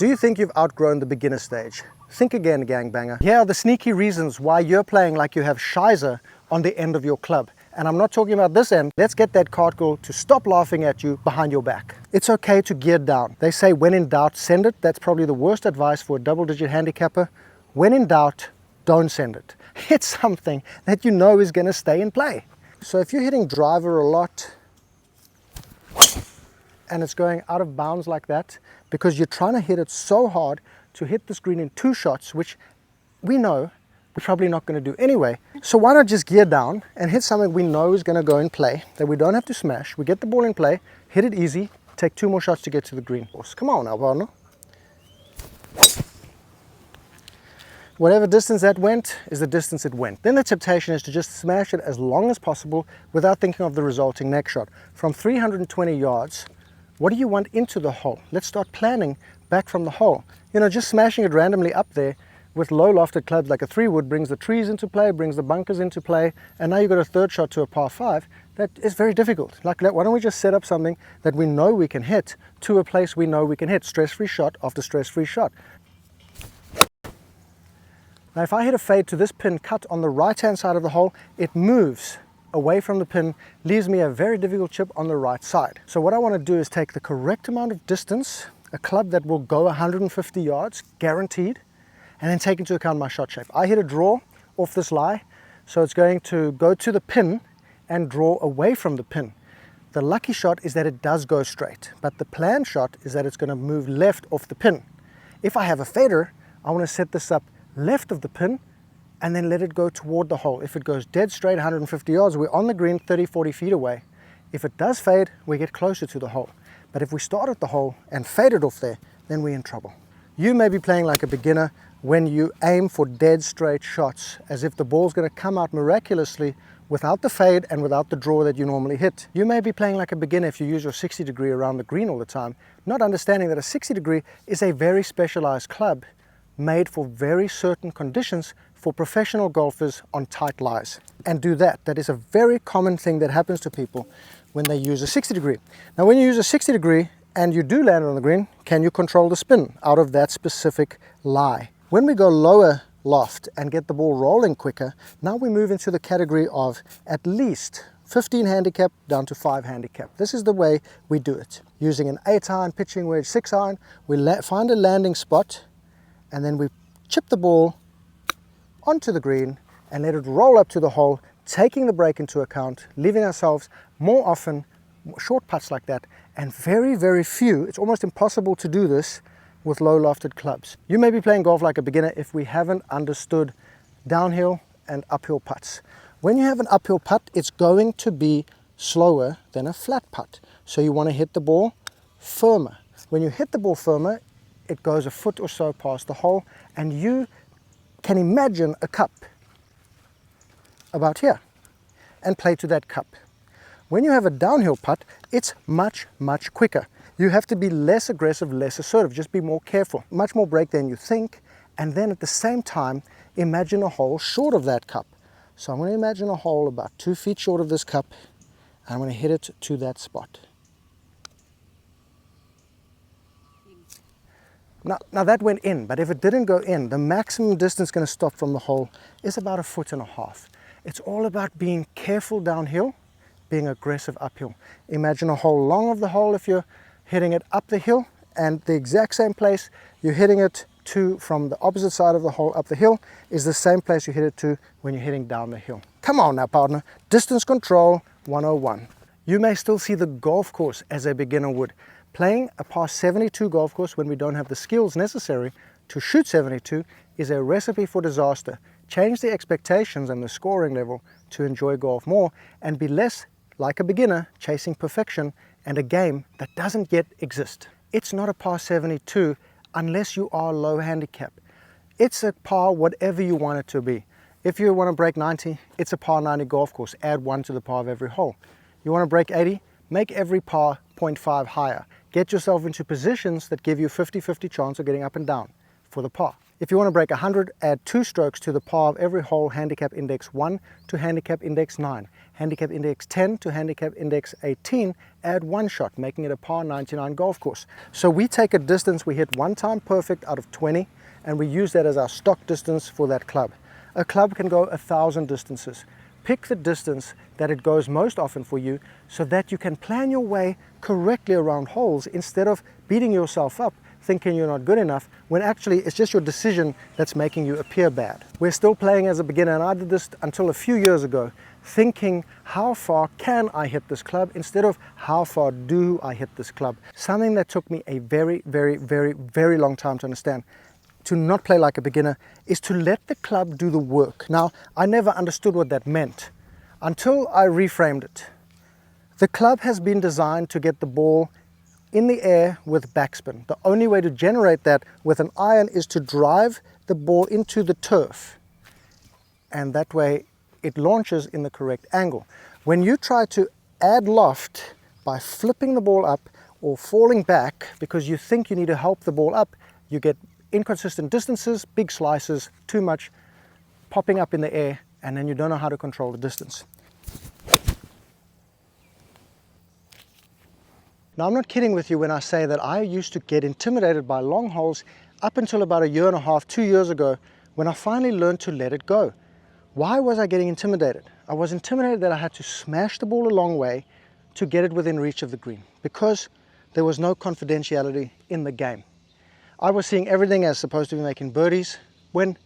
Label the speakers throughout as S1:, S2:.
S1: Do you think you've outgrown the beginner stage? Think again, gangbanger. Here are the sneaky reasons why you're playing like you have Shizer on the end of your club. And I'm not talking about this end. Let's get that cart girl to stop laughing at you behind your back. It's okay to gear down. They say when in doubt, send it. That's probably the worst advice for a double-digit handicapper. When in doubt, don't send it. Hit something that you know is going to stay in play. So if you're hitting driver a lot and it's going out of bounds like that because you're trying to hit it so hard to hit this green in 2 shots, which we know we're probably not going to do anyway. So why not just gear down and hit something we know is going to go in play, that we don't have to smash. We get the ball in play, hit it easy, take 2 more shots to get to the green. Come on now, partner. Whatever distance that went is the distance it went. Then the temptation is to just smash it as long as possible without thinking of the resulting next shot. From 320 yards, what do you want into the hole? Let's start planning back from the hole. You know, just smashing it randomly up there with low lofted clubs like a 3-wood brings the trees into play, brings the bunkers into play, and now you've got a third shot to a par 5. That is very difficult. Like, why don't we just set up something that we know we can hit to a place we know we can hit, stress-free shot after stress-free shot. Now if I hit a fade to this pin cut on the right-hand side of the hole, it moves away from the pin, leaves me a very difficult chip on the right side. So what I want to do is take the correct amount of distance, a club that will go 150 yards, guaranteed, and then take into account my shot shape. I hit a draw off this lie, so it's going to go to the pin and draw away from the pin. The lucky shot is that it does go straight, but the planned shot is that it's going to move left off the pin. If I have a fader, I want to set this up left of the pin and then let it go toward the hole. If it goes dead straight 150 yards, we're on the green 30-40 feet away. If it does fade, we get closer to the hole. But if we start at the hole and fade it off there, then we're in trouble. You may be playing like a beginner when you aim for dead straight shots, as if the ball's going to come out miraculously without the fade and without the draw that you normally hit. You may be playing like a beginner if you use your 60 degree around the green all the time, not understanding that a 60 degree is a very specialized club made for very certain conditions for professional golfers on tight lies. And do that. That is a very common thing that happens to people when they use a 60 degree. Now when you use a 60 degree and you do land on the green, can you control the spin out of that specific lie? When we go lower loft and get the ball rolling quicker, now we move into the category of at least 15 handicap down to 5 handicap. This is the way we do it. Using an 8-iron, pitching wedge, 6-iron, we find a landing spot and then we chip the ball onto the green and let it roll up to the hole, taking the break into account, leaving ourselves more often short putts like that, and very, very few, it's almost impossible to do this with low lofted clubs. You may be playing golf like a beginner if we haven't understood downhill and uphill putts. When you have an uphill putt, it's going to be slower than a flat putt. So you want to hit the ball firmer. When you hit the ball firmer, it goes a foot or so past the hole, and you can imagine a cup about here and play to that cup. When you have a downhill putt, it's much, much quicker. You have to be less aggressive, less assertive, just be more careful, much more break than you think, and then at the same time, imagine a hole short of that cup. So I'm going to imagine a hole about 2 feet short of this cup, and I'm going to hit it to that spot. Now that went in, but if it didn't go in, the maximum distance going to stop from the hole is about 1.5 feet. It's all about being careful downhill, being aggressive uphill. Imagine a hole long of the hole if you're hitting it up the hill, and the exact same place you're hitting it to from the opposite side of the hole up the hill is the same place you hit it to when you're hitting down the hill. Come on now, partner. Distance control 101. You may still see the golf course as a beginner would. Playing a par 72 golf course when we don't have the skills necessary to shoot 72 is a recipe for disaster. Change the expectations and the scoring level to enjoy golf more and be less like a beginner chasing perfection and a game that doesn't yet exist. It's not a par 72 unless you are low handicap. It's a par whatever you want it to be. If you want to break 90, it's a par 90 golf course. Add 1 to the par of every hole. You want to break 80, make every par 0.5 higher. Get yourself into positions that give you 50-50 chance of getting up and down. for the par. If you want to break 100, add 2 strokes to the par of every hole handicap index 1 to handicap index 9. Handicap index 10 to handicap index 18, add 1 shot, making it a par 99 golf course. So we take a distance, we hit 1 time perfect out of 20, and we use that as our stock distance for that club. A club can go 1,000 distances. Pick the distance that it goes most often for you so that you can plan your way correctly around holes instead of beating yourself up thinking you're not good enough, when actually it's just your decision that's making you appear bad. We're still playing as a beginner, and I did this until a few years ago, thinking how far can I hit this club instead of how far do I hit this club. Something that took me a very, very, very, very long time to understand. To not play like a beginner is to let the club do the work. Now, I never understood what that meant until I reframed it. The club has been designed to get the ball in the air with backspin. The only way to generate that with an iron is to drive the ball into the turf, and that way it launches in the correct angle. When you try to add loft by flipping the ball up or falling back because you think you need to help the ball up, you get inconsistent distances, big slices, too much popping up in the air, and then you don't know how to control the distance. Now, I'm not kidding with you when I say that I used to get intimidated by long holes up until about 1.5 years, 2 years ago, when I finally learned to let it go. Why was I getting intimidated? I was intimidated that I had to smash the ball a long way to get it within reach of the green, because there was no confidentiality in the game. I was seeing everything as supposed to be making birdies, when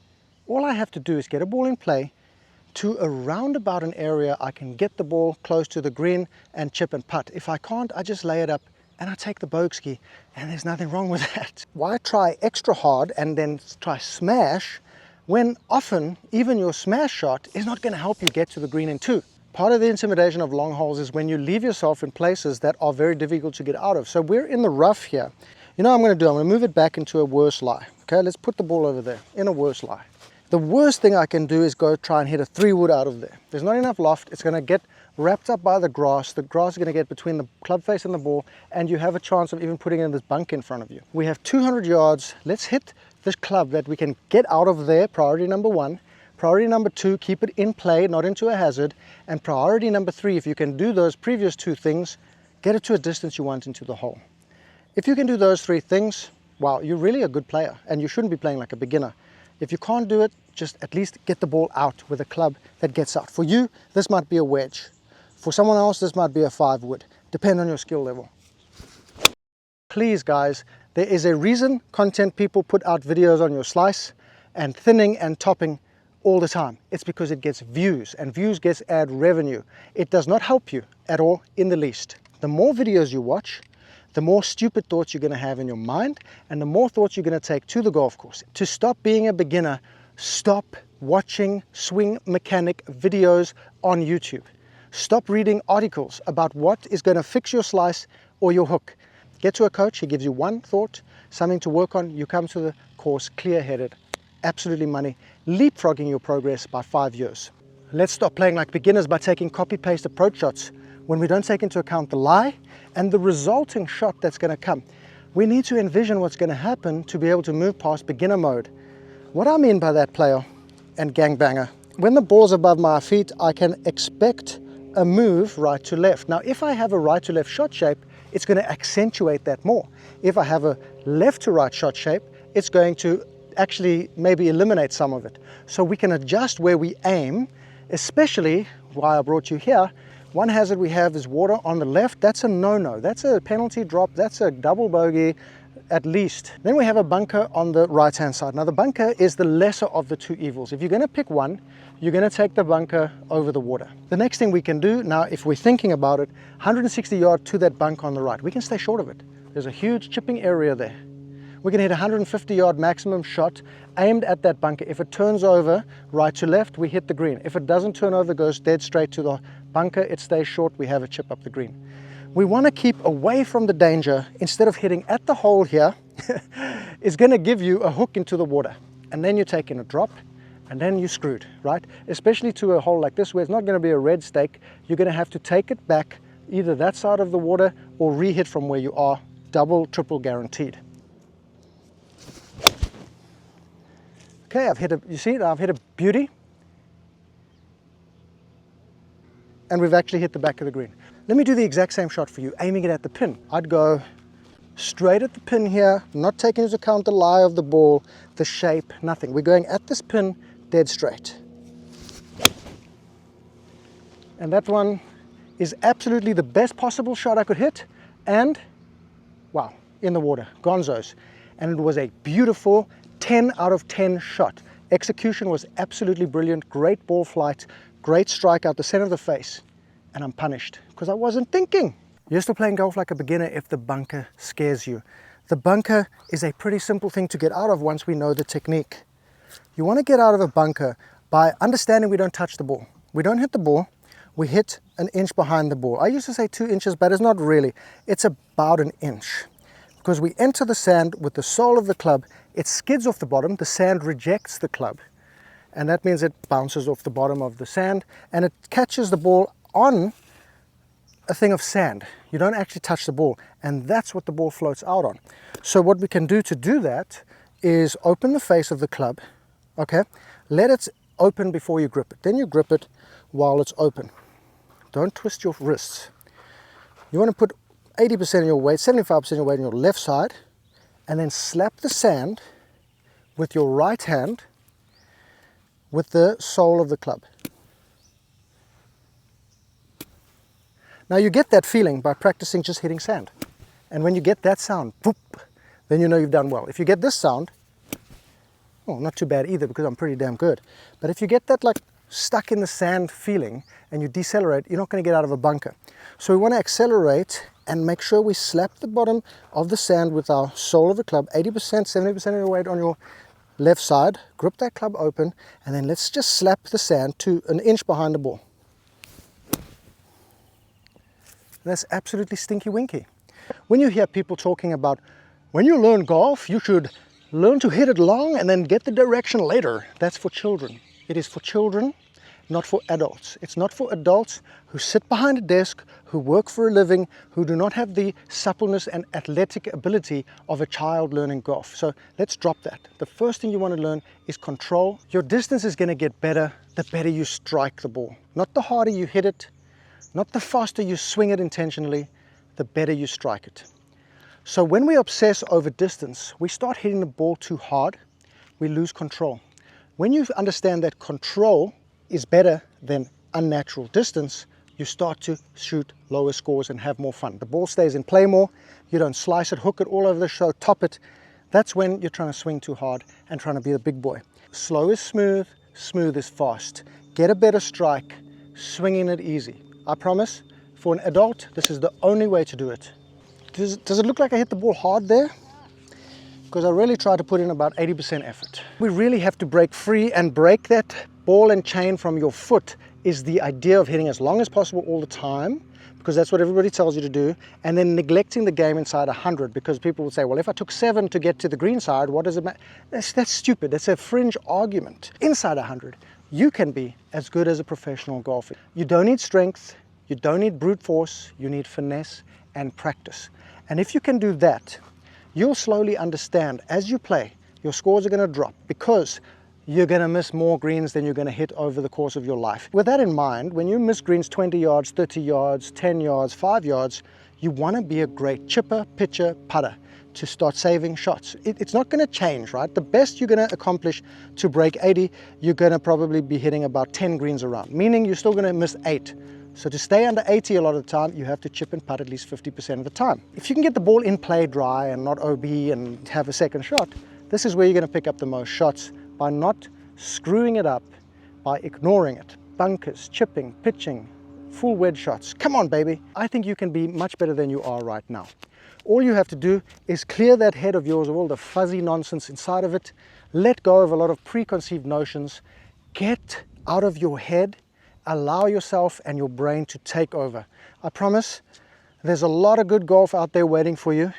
S1: all I have to do is get a ball in play to around about an area I can get the ball close to the green and chip and putt. If I can't, I just lay it up and I take the bogey, and there's nothing wrong with that. Why try extra hard and then try smash when often even your smash shot is not going to help you get to the green in 2? Part of the intimidation of long holes is when you leave yourself in places that are very difficult to get out of. So we're in the rough here. You know what I'm going to do? I'm going to move it back into a worse lie. Okay, let's put the ball over there in a worse lie. The worst thing I can do is go try and hit a 3-wood out of there. There's not enough loft. It's going to get wrapped up by the grass. The grass is going to get between the club face and the ball, and you have a chance of even putting in this bunker in front of you. We have 200 yards. Let's hit this club that we can get out of there, priority number 1. Priority number 2, keep it in play, not into a hazard. And priority number 3, if you can do those previous 2 things, get it to a distance you want into the hole. If you can do those 3 things, wow, you're really a good player, and you shouldn't be playing like a beginner. If you can't do it, just at least get the ball out with a club that gets out. For you, this might be a wedge. For someone else, this might be a 5-wood, depending on your skill level. Please, guys, there is a reason content people put out videos on your slice and thinning and topping all the time. It's because it gets views, and views gets ad revenue. It does not help you at all in the least. The more videos you watch, the more stupid thoughts you're going to have in your mind, and the more thoughts you're going to take to the golf course. To stop being a beginner, stop watching swing mechanic videos on YouTube. Stop reading articles about what is going to fix your slice or your hook. Get to a coach, he gives you one thought, something to work on, you come to the course clear-headed, absolutely money, leapfrogging your progress by 5 years. Let's stop playing like beginners by taking copy-paste approach shots when we don't take into account the lie and the resulting shot that's going to come. We need to envision what's going to happen to be able to move past beginner mode. What I mean by that, player and gangbanger, when the ball's above my feet, I can expect a move right to left. Now, if I have a right to left shot shape, it's going to accentuate that more. If I have a left to right shot shape, it's going to actually maybe eliminate some of it. So we can adjust where we aim, especially why I brought you here. One hazard we have is water on the left. That's a no-no. That's a penalty drop. That's a double bogey at least. Then we have a bunker on the right-hand side. Now the bunker is the lesser of the 2 evils. If you're going to pick one, you're going to take the bunker over the water. The next thing we can do now, if we're thinking about it, 160 yards to that bunker on the right. We can stay short of it. There's a huge chipping area there. We can hit 150 yard maximum shot aimed at that bunker. If it turns over right to left, we hit the green. If it doesn't turn over, goes dead straight to the bunker, it stays short, we have a chip up the green. We want to keep away from the danger. Instead of hitting at the hole here, it's going to give you a hook into the water. And then you're taking a drop, and then you're screwed, right? Especially to a hole like this where it's not going to be a red stake. You're going to have to take it back either that side of the water or re-hit from where you are, double, triple guaranteed. Okay, you see, I've hit a beauty. And we've actually hit the back of the green. Let me do the exact same shot for you, aiming it at the pin. I'd go straight at the pin here, not taking into account the lie of the ball, the shape, nothing. We're going at this pin dead straight. And that one is absolutely the best possible shot I could hit, and wow, in the water, gonzos. And it was a beautiful 10 out of 10 shot. Execution was absolutely brilliant, great ball flight, great strike out the center of the face, and I'm punished because I wasn't thinking. You're still playing golf like a beginner if the bunker scares you. The bunker is a pretty simple thing to get out of once we know the technique. You want to get out of a bunker by understanding we don't touch the ball. We don't hit the ball, we hit an inch behind the ball. I used to say 2 inches, but it's not really. It's about an inch. Because we enter the sand with the sole of the club, it skids off the bottom, the sand rejects the club. And that means it bounces off the bottom of the sand and it catches the ball on a thing of sand. You don't actually touch the ball, and that's what the ball floats out on. So what we can do to do that is open the face of the club, okay? Let it open before you grip it. Then you grip it while it's open. Don't twist your wrists. You want to put 80% of your weight, 75% of your weight on your left side, and then slap the sand with your right hand with the sole of the club. Now you get that feeling by practicing just hitting sand. And when you get that sound, whoop, then you know you've done well. If you get this sound, well, not too bad either because I'm pretty damn good. But if you get that like stuck in the sand feeling and you decelerate, you're not going to get out of a bunker. So we want to accelerate and make sure we slap the bottom of the sand with our sole of the club, 80%, 70% of your weight on your left side, grip that club open, and then let's just slap the sand to an inch behind the ball. That's absolutely stinky winky. When you hear people talking about, when you learn golf, you should learn to hit it long and then get the direction later. That's for children. It is for children, not for adults. It's not for adults who sit behind a desk, who work for a living, who do not have the suppleness and athletic ability of a child learning golf. So let's drop that. The first thing you want to learn is control. Your distance is going to get better the better you strike the ball. Not the harder you hit it, not the faster you swing it intentionally, the better you strike it. So when we obsess over distance, we start hitting the ball too hard, we lose control. When you understand that control is better than unnatural distance, you start to shoot lower scores and have more fun. The ball stays in play more, you don't slice it, hook it all over the show, top it. That's when you're trying to swing too hard and trying to be the big boy. Slow is smooth, smooth is fast. Get a better strike, swinging it easy. I promise, for an adult, this is the only way to do it. Does it look like I hit the ball hard there? Because I really tried to put in about 80% effort. We really have to break free, and break that ball and chain from your foot is the idea of hitting as long as possible all the time, because that's what everybody tells you to do, and then neglecting the game inside 100, because people will say, well, if I took 7 to get to the green side, what does it matter? That's stupid. That's a fringe argument. Inside 100, you can be as good as a professional golfer. You don't need strength, you don't need brute force, you need finesse and practice. And if you can do that, you'll slowly understand as you play, your scores are going to drop because you're going to miss more greens than you're going to hit over the course of your life. With that in mind, when you miss greens 20 yards, 30 yards, 10 yards, 5 yards, you want to be a great chipper, pitcher, putter to start saving shots. It's not going to change, right? The best you're going to accomplish to break 80, you're going to probably be hitting about 10 greens around, meaning you're still going to miss 8. So to stay under 80 a lot of the time, you have to chip and putt at least 50% of the time. If you can get the ball in play dry and not OB and have a second shot, this is where you're going to pick up the most shots, by not screwing it up, by ignoring it. Bunkers, chipping, pitching, full wedge shots. Come on, baby. I think you can be much better than you are right now. All you have to do is clear that head of yours of all the fuzzy nonsense inside of it, let go of a lot of preconceived notions, get out of your head, allow yourself and your brain to take over. I promise there's a lot of good golf out there waiting for you.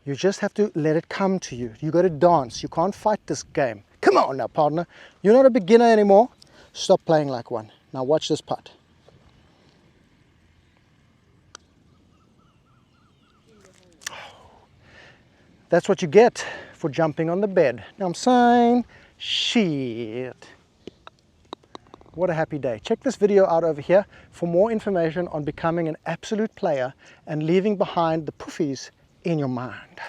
S1: You just have to let it come to you. You got to dance. You can't fight this game. Come on now, partner. You're not a beginner anymore. Stop playing like one. Now watch this putt. That's what you get for jumping on the bed. Now I'm saying Shit. What a happy day. Check this video out over here for more information on becoming an absolute player and leaving behind the poofies in your mind.